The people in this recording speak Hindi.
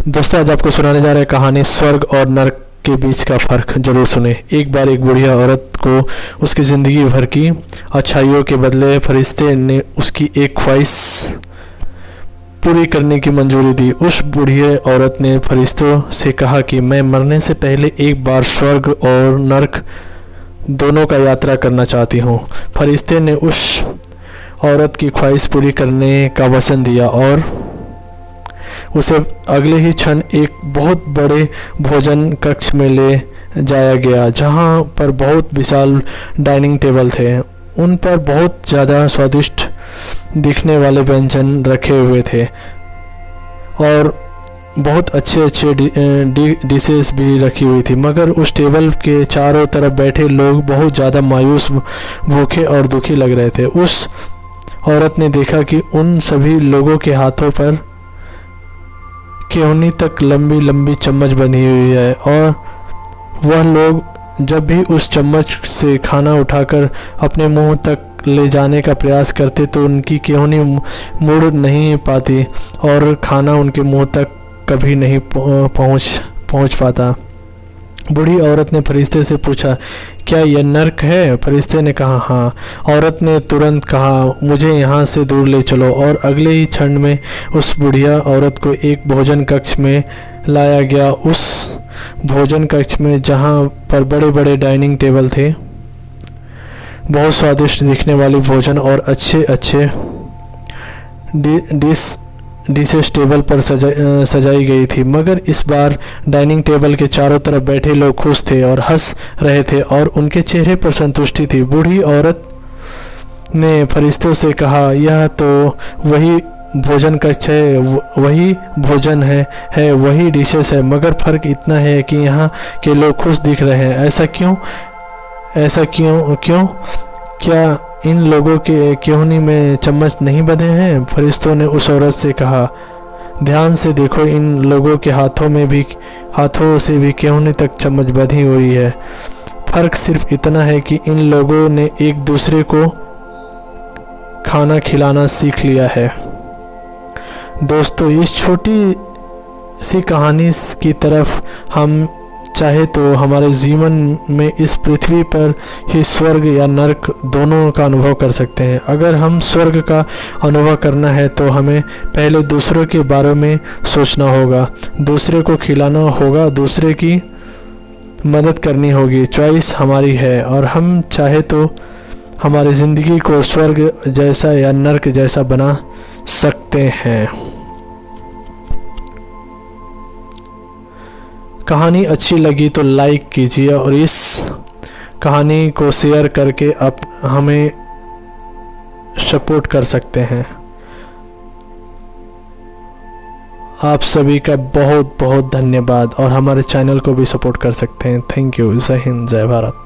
दोस्तों आज आपको सुनाने जा रहे हैं कहानी स्वर्ग और नरक के बीच का फ़र्क। जरूर सुने। एक बार एक बुढ़िया औरत को उसकी ज़िंदगी भर की अच्छाइयों के बदले फरिश्ते ने उसकी एक ख्वाहिश पूरी करने की मंजूरी दी। उस बुढ़िया औरत ने फरिश्तों से कहा कि मैं मरने से पहले एक बार स्वर्ग और नरक दोनों का यात्रा करना चाहती हूँ। फरिश्ते ने उस औरत की ख्वाहिश पूरी करने का वचन दिया और उसे अगले ही क्षण एक बहुत बड़े भोजन कक्ष में ले जाया गया, जहाँ पर बहुत विशाल डाइनिंग टेबल थे। उन पर बहुत ज़्यादा स्वादिष्ट दिखने वाले व्यंजन रखे हुए थे और बहुत अच्छे डिशेस भी रखी हुई थी। मगर उस टेबल के चारों तरफ बैठे लोग बहुत ज़्यादा मायूस, भूखे और दुखी लग रहे थे। उस औरत ने देखा कि उन सभी लोगों के हाथों पर केहूनी तक लंबी लंबी चम्मच बंधी हुई है और वह लोग जब भी उस चम्मच से खाना उठाकर अपने मुंह तक ले जाने का प्रयास करते तो उनकी केहूनी मुड़ नहीं पाती और खाना उनके मुंह तक कभी नहीं पहुंच पाता। बूढ़ी औरत ने फरिश्ते से पूछा, क्या यह नरक है? फरिश्ते ने कहा, हाँ। औरत ने तुरंत कहा, मुझे यहाँ से दूर ले चलो। और अगले ही क्षण में उस बुढ़िया औरत को एक भोजन कक्ष में लाया गया। उस भोजन कक्ष में जहाँ पर बड़े बड़े डाइनिंग टेबल थे, बहुत स्वादिष्ट दिखने वाली भोजन और अच्छे डिशेस टेबल पर सजाई गई थी। मगर इस बार डाइनिंग टेबल के चारों तरफ बैठे लोग खुश थे और हंस रहे थे और उनके चेहरे पर संतुष्टि थी। बूढ़ी औरत ने फरिश्तों से कहा, यह तो वही भोजन कक्ष है, वही भोजन है वही डिशेस है, मगर फ़र्क इतना है कि यहाँ के लोग खुश दिख रहे हैं। ऐसा क्यों? क्या इन लोगों के केहूनी में चम्मच नहीं बंधे हैं? फरिश्तों ने उस औरत से कहा, ध्यान से देखो, इन लोगों के हाथों से भी केहूनी तक चम्मच बंधी हुई है। फ़र्क सिर्फ इतना है कि इन लोगों ने एक दूसरे को खाना खिलाना सीख लिया है। दोस्तों, इस छोटी सी कहानी की तरफ हम चाहे तो हमारे जीवन में इस पृथ्वी पर ही स्वर्ग या नरक दोनों का अनुभव कर सकते हैं। अगर हम स्वर्ग का अनुभव करना है तो हमें पहले दूसरों के बारे में सोचना होगा, दूसरे को खिलाना होगा, दूसरे की मदद करनी होगी। चॉइस हमारी है और हम चाहे तो हमारी ज़िंदगी को स्वर्ग जैसा या नरक जैसा बना सकते हैं। कहानी अच्छी लगी तो लाइक कीजिए और इस कहानी को शेयर करके आप हमें सपोर्ट कर सकते हैं। आप सभी का बहुत बहुत धन्यवाद और हमारे चैनल को भी सपोर्ट कर सकते हैं। Thank you. जय हिंद, जय भारत।